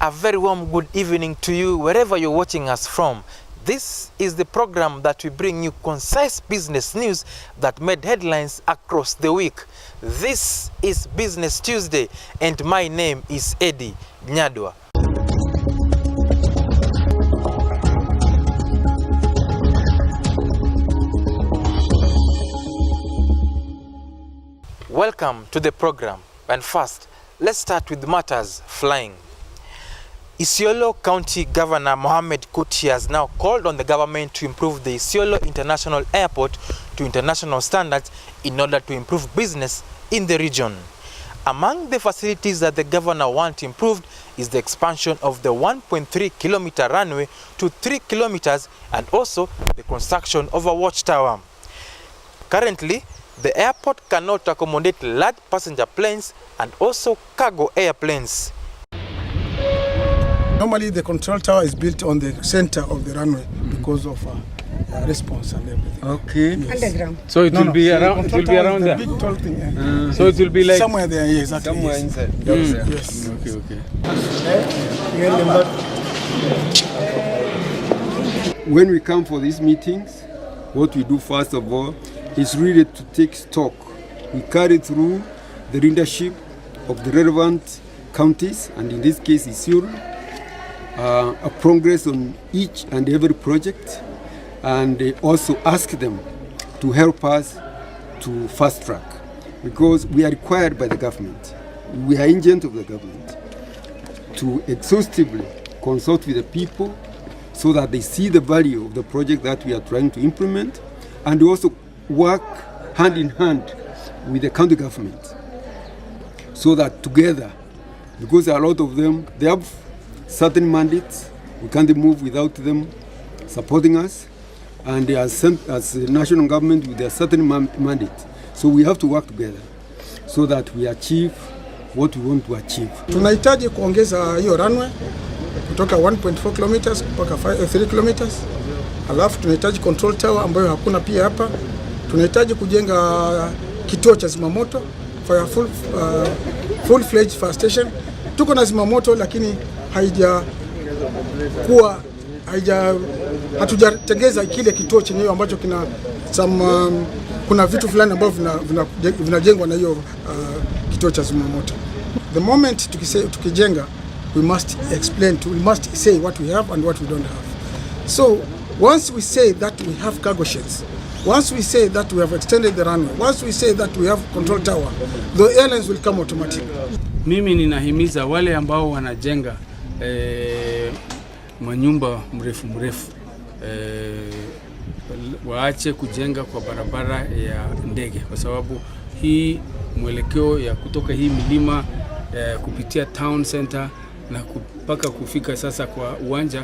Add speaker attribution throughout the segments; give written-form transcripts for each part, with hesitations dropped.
Speaker 1: A very warm good evening to you wherever you're watching us from. This is the program that we bring you concise business news that made headlines across the week. This is Business Tuesday and my name is Eddy, Nyadwa. Welcome to the program, and first, let's start with matters flying. Isiolo County Governor Mohamed Kuti has now called on the government to improve the Isiolo International Airport to international standards in order to improve business in the region. Among the facilities that the governor wants improved is the expansion of the 1.3-kilometer runway to 3 kilometers and also the construction of a watchtower. Currently, the airport cannot accommodate large passenger planes and also cargo airplanes.
Speaker 2: Normally the control tower is built on the center of the runway because of response and everything.
Speaker 3: Okay.
Speaker 2: Yes.
Speaker 4: Underground.
Speaker 3: So it will be around. It will be around there.
Speaker 2: Big tall thing. Yeah.
Speaker 3: So it will be like
Speaker 2: somewhere there. Yes, exactly.
Speaker 3: somewhere
Speaker 2: yes.
Speaker 3: inside.
Speaker 2: Yes.
Speaker 3: Okay.
Speaker 5: When we come for these meetings, what we do first of all is really to take stock. We carry through the leadership of the relevant counties, and in this case Isiolo, a progress on each and every project, and also ask them to help us to fast track, because we are required by the government, we are agents of the government, to exhaustively consult with the people so that they see the value of the project that we are trying to implement, and also work hand in hand with the county government so that together, because a lot of them, they have certain mandates, we can't move without them supporting us, and as the national government with a certain mandate. So we have to work together so that we achieve what we want to achieve.
Speaker 2: Tunahitaji kuongeza hiyo runway kutoka 1.4 kilometers mpaka 3 kilometers. Alafu tunahitaji control tower ambayo hakuna pia hapa. Tunahitaji kujenga kituo cha zimamoto for a full-fledged fire station. Tuko na zimamoto lakini hatujatengeza kile kituo chenyewe ambacho kina kuna vitu fulani ambavyo vinajengwa na hiyo kituo cha zimamoto. The moment tukijenga, we must say what we have and what we don't have. So once we say that we have cargo sheds, once we say that we have extended the runway, once we say that we have control tower, the airlines will come automatically.
Speaker 3: Mimi ninahimiza wale ambao wanajenga manyumba mrefu waache kujenga kwa barabara ya ndege, kwa sababu hii mwelekeo ya kutoka hii milima kupitia town center na mpaka kufika sasa kwa uwanja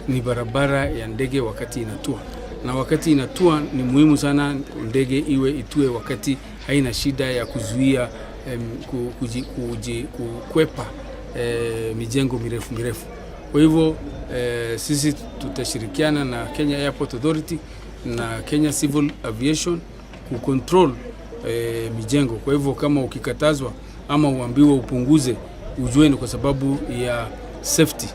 Speaker 3: ni barabara ya ndege wakati inatua. Na wakati inatua ni muhimu sana ndege itue wakati haina shida ya kuzuia kukwepa mijengo mirefu. Kwa hivyo sisi tutashirikiana na Kenya Airport Authority na Kenya Civil Aviation kucontrol mijengo. Kwa hivyo kama ukikatazwa ama uambiwe upunguze, ujue ni kwa sababu ya safety.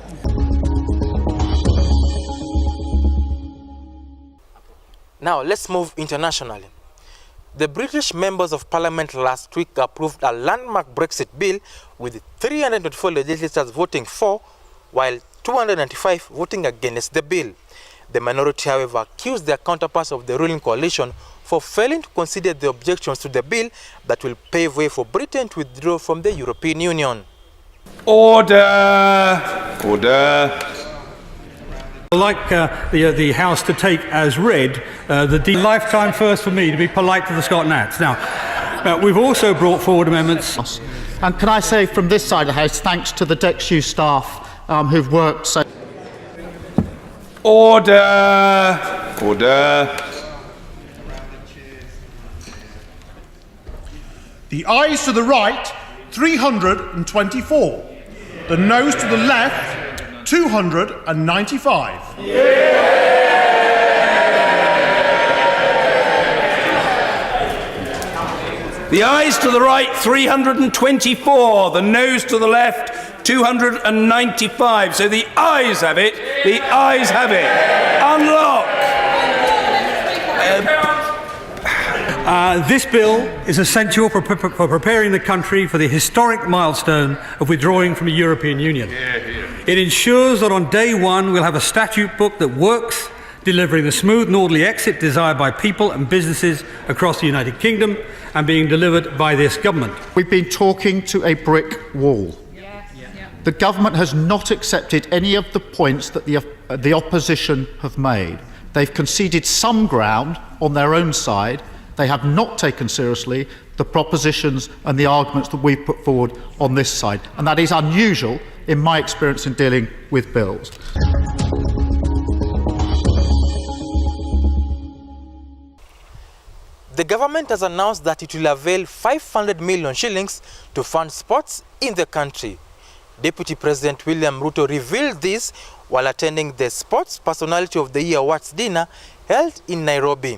Speaker 1: Now let's move internationally. The British members of parliament last week approved a landmark Brexit bill with 324 legislators voting for, while 295 voting against the bill. The minority, however, accused their counterparts of the ruling coalition for failing to consider the objections to the bill that will pave way for Britain to withdraw from the European Union.
Speaker 6: Order!
Speaker 7: I'd like the House to take as read the lifetime first for me to be polite to the Scott Nats. Now, we've also brought forward amendments.
Speaker 4: And can I say from this side of the House, thanks to the DEXU staff who've worked so...
Speaker 6: Order!
Speaker 8: The ayes to the right, 324. The noes to the left, 295.
Speaker 6: The ayes to the right, 324. The noes to the left, 295. So the ayes have it. The ayes have it. Unlock.
Speaker 7: This bill is essential for preparing the country for the historic milestone of withdrawing from the European Union. It ensures that on day one we'll have a statute book that works, delivering the smooth and orderly exit desired by people and businesses across the United Kingdom and being delivered by this government.
Speaker 4: We've been talking to a brick wall. The government has not accepted any of the points that the opposition have made. They've conceded some ground on their own side. They have not taken seriously the propositions and the arguments that we've put forward on this side. And that is unusual in my experience in dealing with bills.
Speaker 1: The government has announced that it will avail 500 million shillings to fund sports in the country. Deputy President William Ruto revealed this while attending the Sports Personality of the Year Awards dinner held in Nairobi.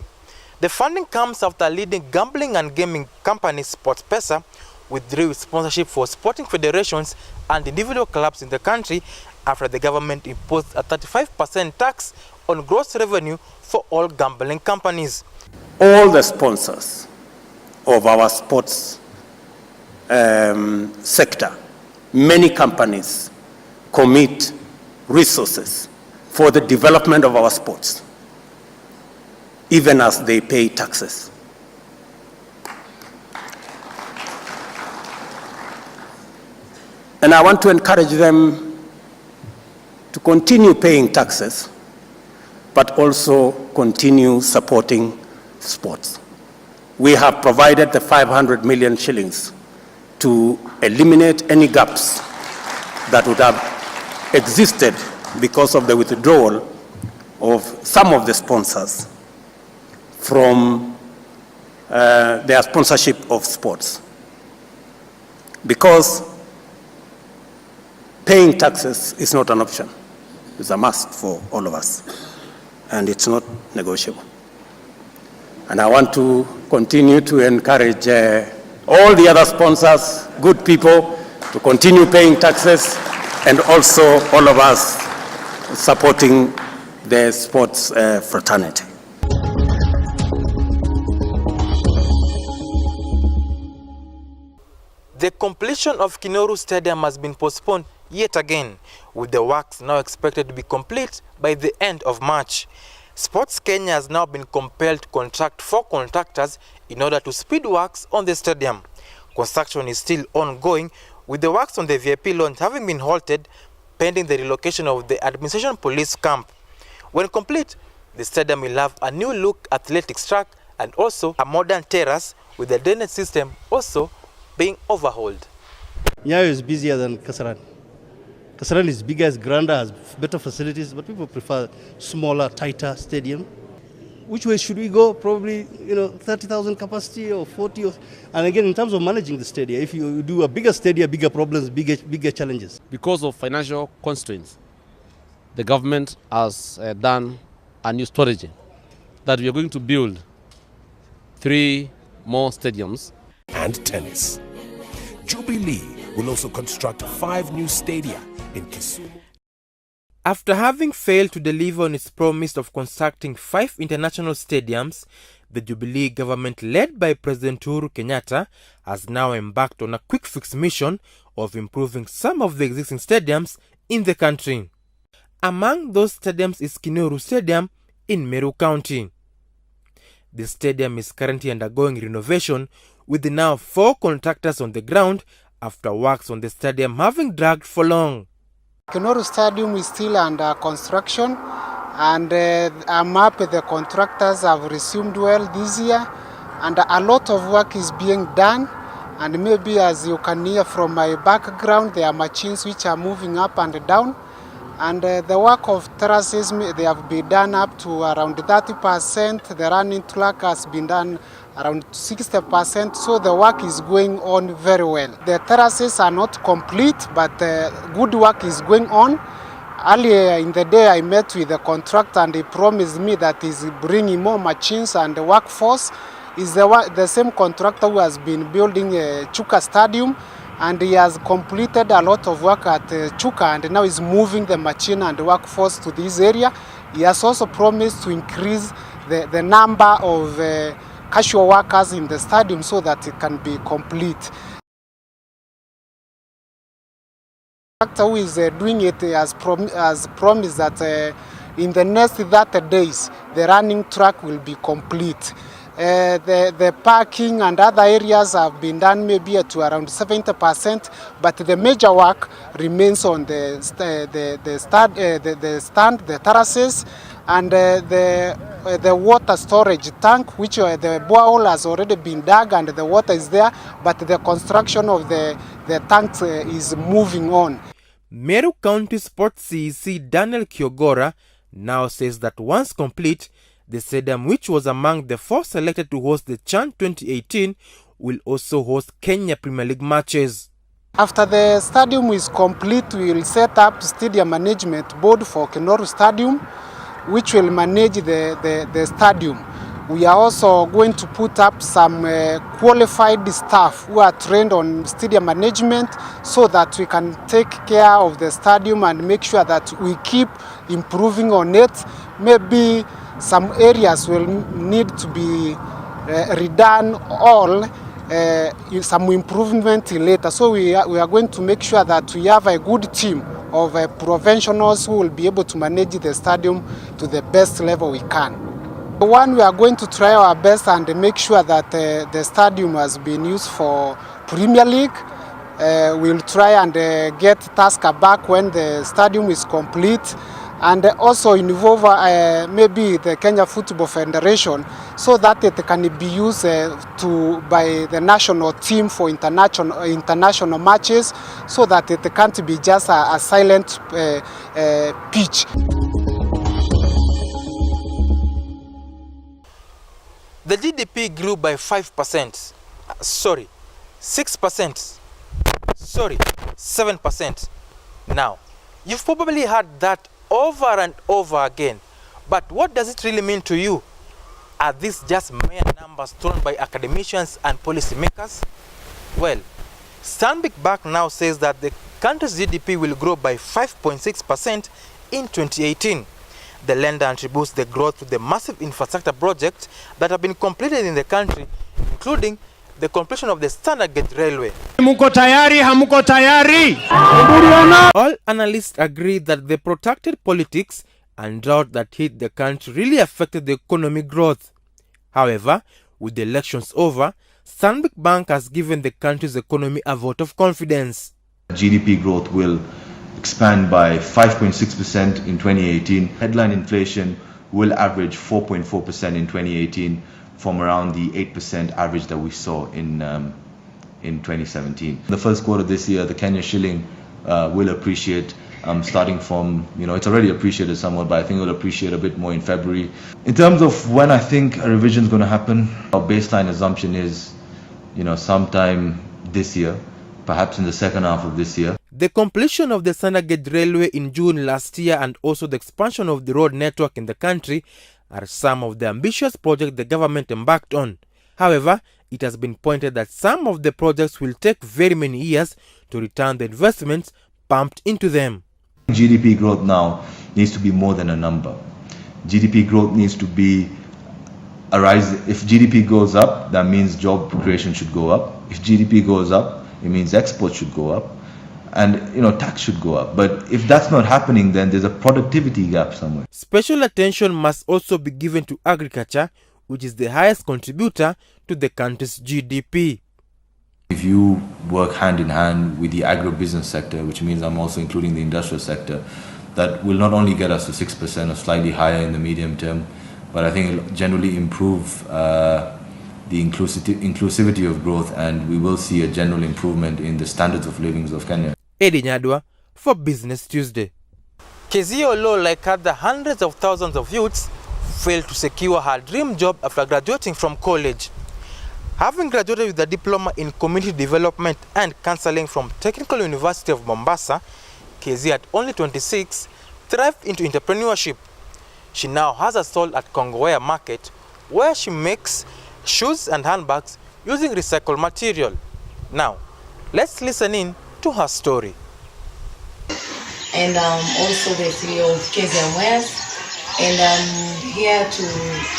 Speaker 1: The funding comes after leading gambling and gaming company SportsPesa withdrew sponsorship for sporting federations and individual clubs in the country after the government imposed a 35% tax on gross revenue for all gambling companies.
Speaker 9: All the sponsors of our sports sector, many companies commit resources for the development of our sports, even as they pay taxes. And I want to encourage them to continue paying taxes, but also continue supporting sports. We have provided the 500 million shillings to eliminate any gaps that would have existed because of the withdrawal of some of the sponsors from their sponsorship of sports. Because paying taxes is not an option. It's a must for all of us, and it's not negotiable. And I want to continue to encourage all the other sponsors, good people, to continue paying taxes, and also all of us supporting the sports fraternity.
Speaker 1: The completion of Nairobi Stadium has been postponed yet again, with the works now expected to be complete by the end of March. Sports Kenya has now been compelled to contract 4 contractors in order to speed works on the stadium. Construction is still ongoing, with the works on the VIP launch having been halted pending the relocation of the administration police camp. When complete, the stadium will have a new look athletics track and also a modern terrace with the drainage system also being overhauled.
Speaker 10: Nyayo is busier than Kasarani. Kasarani is bigger, is grander, has better facilities, but people prefer smaller, tighter stadium. Which way should we go? Probably, 30,000 capacity or 40. And again, in terms of managing the stadium, if you do a bigger stadium, bigger problems, bigger challenges.
Speaker 11: Because of financial constraints, the government has done a new strategy that we are going to build 3 more stadiums.
Speaker 12: And tennis. Jubilee will also construct 5 new stadia in Kisumu.
Speaker 1: After having failed to deliver on its promise of constructing 5 international stadiums, the Jubilee government led by President Uhuru Kenyatta has now embarked on a quick fix mission of improving some of the existing stadiums in the country. Among those stadiums is Nairobi Stadium in Meru County. The stadium is currently undergoing renovation with now 4 contractors on the ground after works on the stadium having dragged for long.
Speaker 13: Nairobi Stadium is still under construction, and I'm happy the contractors have resumed well this year, and a lot of work is being done. And maybe, as you can hear from my background, there are machines which are moving up and down. And the work of terraces, they have been done up to around 30%. The running track has been done around 60%. So the work is going on very well. The terraces are not complete, but good work is going on. Earlier in the day, I met with the contractor and he promised me that he's bringing more machines and the workforce is the same contractor who has been building Chuka Stadium, and he has completed a lot of work at Chuka, and now is moving the machine and workforce to this area. He has also promised to increase the number of casual workers in the stadium so that it can be complete. The contractor who is doing it has promised that in the next 30 days, the running track will be complete. The parking and other areas have been done maybe to around 70%, but the major work remains on the stand, the terraces, and the water storage tank, which the borehole has already been dug and the water is there, but the construction of the tanks is moving on.
Speaker 1: Meru County Sports CEC Daniel Kiogora now says that once complete, the stadium, which was among the 4 selected to host the CHAN 2018, will also host Kenya Premier League matches.
Speaker 13: After the stadium is complete, we will set up stadium management board for Kenoru Stadium, which will manage the stadium. We are also going to put up some qualified staff who are trained on stadium management so that we can take care of the stadium and make sure that we keep improving on it. Maybe some areas will need to be redone, some improvement later. So we are going to make sure that we have a good team of professionals who will be able to manage the stadium to the best level we can. One, we are going to try our best and make sure that the stadium has been used for Premier League. We'll try and get Tusker back when the stadium is complete, and also involve maybe the Kenya Football Federation so that it can be used by the national team for international matches, so that it can't be just a silent pitch.
Speaker 1: The GDP grew by 5%, 6%, 7%. Now, you've probably heard that over and over again, but what does it really mean to you? Are these just mere numbers thrown by academicians and policymakers? Well, Stanbic Bank now says that the country's GDP will grow by 5.6% in 2018. The lender attributes the growth to the massive infrastructure projects that have been completed in the country, including the completion of the Standard Gauge Railway.
Speaker 8: Muko tayari, hamuko tayari?
Speaker 1: All analysts agree that the protracted politics and drought that hit the country really affected the economic growth. However, with the elections over, Stanbic Bank has given the country's economy a vote of confidence.
Speaker 14: GDP growth will expand by 5.6% in 2018. Headline inflation will average 4.4% in 2018 from around the 8% average that we saw in 2017. In the first quarter of this year, the Kenya shilling will appreciate, starting from, it's already appreciated somewhat, but I think it will appreciate a bit more in February. In terms of when I think a revision is going to happen, our baseline assumption is, sometime this year, perhaps in the second half of this year.
Speaker 1: The completion of the Standard Gauge Railway in June last year and also the expansion of the road network in the country are some of the ambitious projects the government embarked on. However, it has been pointed that some of the projects will take very many years to return the investments pumped into them.
Speaker 14: GDP growth now needs to be more than a number. GDP growth needs to be a rise. If GDP goes up, that means job creation should go up. If GDP goes up, it means exports should go up. And tax should go up. But if that's not happening, then there's a productivity gap somewhere.
Speaker 1: Special attention must also be given to agriculture, which is the highest contributor to the country's GDP.
Speaker 14: If you work hand in hand with the agribusiness sector, which means I'm also including the industrial sector, that will not only get us to 6% or slightly higher in the medium term, but I think it'll generally improve the inclusivity of growth, and we will see a general improvement in the standards of living of Kenya.
Speaker 1: Eddy Nyadwa for Business Tuesday. Keziolo, like other hundreds of thousands of youths, failed to secure her dream job after graduating from college. Having graduated with a diploma in community development and counseling from Technical University of Mombasa, Kezi, at only 26, thrived into entrepreneurship. She now has a stall at Kongowea Market, where she makes shoes and handbags using recycled material. Now, let's listen in to her story.
Speaker 15: And also the CEO of KZM Wares, and I'm here to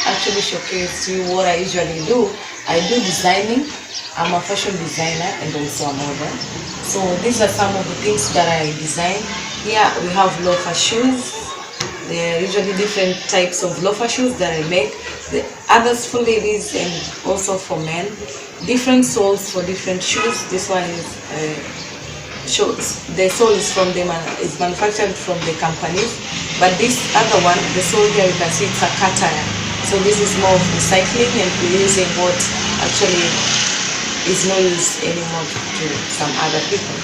Speaker 15: actually showcase you what I usually do. I do designing. I'm a fashion designer and also a model. So these are some of the things that I design. Here we have loafer shoes. There are usually different types of loafer shoes that I make. The others for ladies and also for men. Different soles for different shoes. This one is shorts. The sole is is manufactured from the companies. But this other one, the sole here, you can see it's a cat iron. So this is more of recycling and reusing what actually is not used anymore to some other people.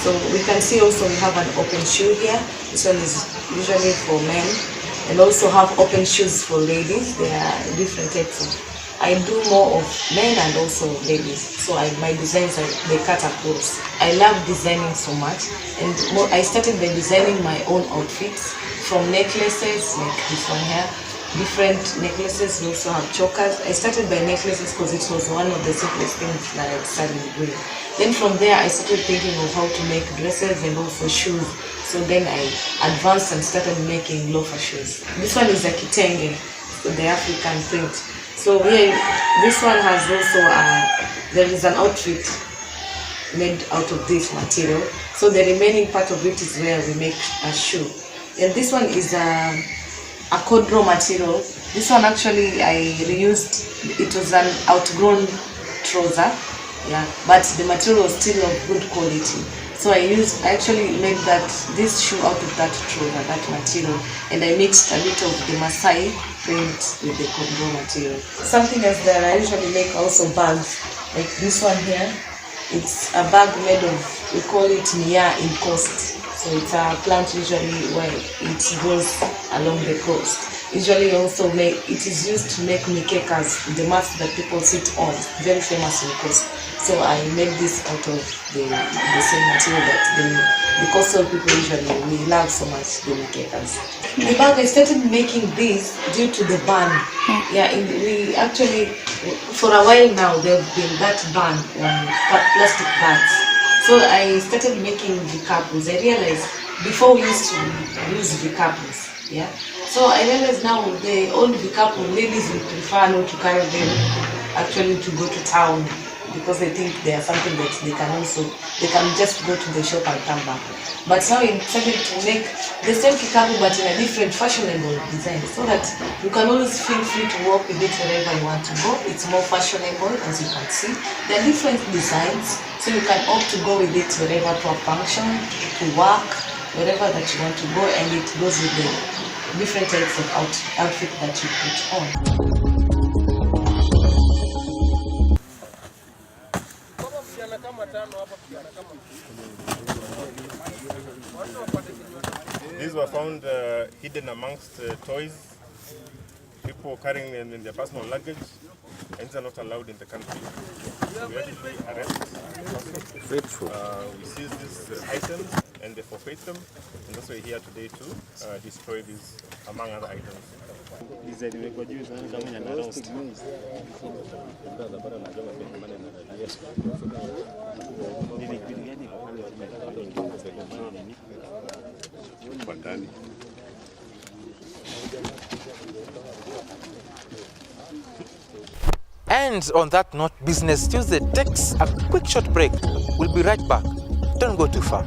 Speaker 15: So we can see also we have an open shoe here. This one is usually for men, and also have open shoes for ladies. There are different types of. I do more of men and also ladies. So my designs they cut across. I love designing so much, and I started by designing my own outfits from necklaces like this one here. Different necklaces. We also have chokers. I started by necklaces because it was one of the simplest things that I started doing. Then from there I started thinking of how to make dresses and also shoes. So then I advanced and started making loafer shoes. This one is a kitenge, so the African print. So here, this one has also there is an outfit made out of this material. So the remaining part of it is where we make a shoe. And this one is a cordro material. This one actually I reused. It was an outgrown trouser, yeah, but the material was still of good quality. So I actually made this shoe out of that trouser, that material, and I mixed a bit of the Masai print with the cordro material. Something else that I usually make also bags, like this one here. It's a bag made of, we call it Nia in coast. So it's a plant usually where it grows along the coast. Usually also it is used to make mikekas, the mats that people sit on, very famous in coast. So I made this out of the same material that the coastal people usually we love so much, the mikekas. The bag, I started making this due to the ban. Yeah, we actually, for a while now, there have been that ban on plastic bags. So I started making vikapu. I realized before we used to use vikapus, yeah. So I realized now the old vikapu ladies would prefer not to carry them actually to go to town because they think they are something that they can just go to the shop and come back. But now I decided to make the same vikapu but in a different fashionable design so that you can always feel free to walk with it wherever you want to go. It's more fashionable, as you can see. There are different designs. So you can opt to go with it wherever to a function, to work, wherever that you want to go, and it goes with the different types of outfit that you put on.
Speaker 16: These were found hidden amongst toys, people carrying them in their personal luggage, and these are not allowed in the country. We actually arrest faithful. We seize these items and they forfeit them, and that's why we're here today to destroy these, among other items.
Speaker 1: And on that note, Business Tuesday takes a quick short break. We'll be right back. Don't go too far.